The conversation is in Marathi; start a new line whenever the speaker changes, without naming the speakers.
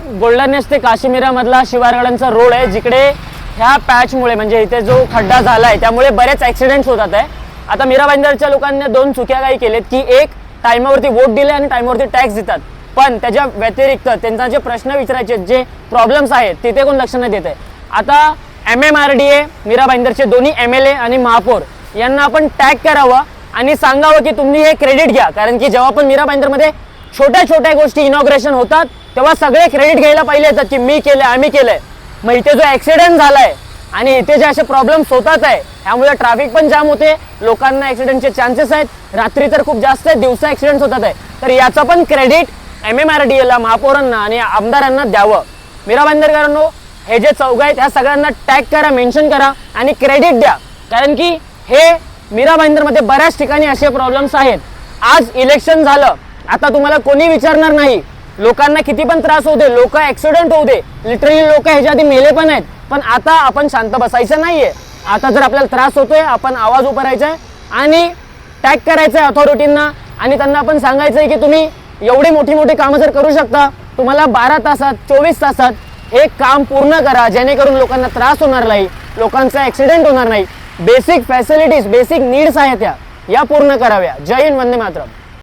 गोल्डन नेस्ट ते काश्मीरा मधला शिवारगडांचा रोड आहे, जिकडे ह्या पॅचमुळे म्हणजे इथे जो खड्डा झाला आहे त्यामुळे बरेच ॲक्सिडेंट्स होतात आहे. आता मीरा भाईंदरच्या लोकांनी दोन चुक्या काही केलेत की एक टाइमावरती वोट दिले आणि टाइमावरती टॅक्स देतात, पण त्याच्या व्यतिरिक्त त्यांचा जे प्रश्न विचारायचे जे प्रॉब्लेम्स आहेत तिथे कोण लक्ष नाही देत आहे. आता MMRDA मीरा भाईंदरचे दोन्ही MLA आणि महापौर यांना आपण टॅग करावं आणि सांगावं की तुम्ही हे क्रेडिट घ्या, कारण की जेव्हा पण मीरा भाईंदरमध्ये छोट्या छोट्या गोष्टी इनॉग्रेशन होतात तेव्हा सगळे क्रेडिट घ्यायला पहिले येतात की मी केलंय आम्ही केलंय. मग इथे जो ॲक्सिडेंट झालाय आणि इथे जे असे प्रॉब्लेम्स होतात आहे त्यामुळे ट्रॅफिक पण जाम होते, लोकांना ॲक्सिडेंटचे चान्सेस आहेत, रात्री तर खूप जास्त आहेत, दिवसा ॲक्सिडेंट्स होतात आहे. तर याचा पण क्रेडिट MMRDAला महापौरांना आणि आमदारांना द्यावं. मीरा भाईंदरकरांनो, हे जे चौघ आहेत ह्या सगळ्यांना टॅग करा, मेन्शन करा आणि क्रेडिट द्या, कारण की हे मीरा भाईंदरमध्ये बऱ्याच ठिकाणी असे प्रॉब्लेम्स आहेत. आज इलेक्शन झालं, आता तुम्हाला कोणी विचारणार नाही, लोकांना किती पण त्रास होऊ दे, लोक ॲक्सिडेंट होऊ दे, लिटरली लोक ह्याच्या आधी मेले पण आहेत, पण आता आपण शांत बसायचं नाहीये. आता जर आपल्याला त्रास होतोय आपण आवाज उभारायचा आहे आणि टॅग करायचं आहे अथॉरिटींना आणि त्यांना आपण सांगायचं आहे की तुम्ही एवढी मोठी मोठी कामं जर करू शकता, तुम्हाला 12 तासात 24 तासात हे काम पूर्ण करा, जेणेकरून लोकांना त्रास होणार नाही, लोकांचा ॲक्सिडेंट होणार नाही. बेसिक फॅसिलिटीज, बेसिक नीड्स आहेत त्या पूर्ण कराव्या. जय हिंद, वंदे मातरम.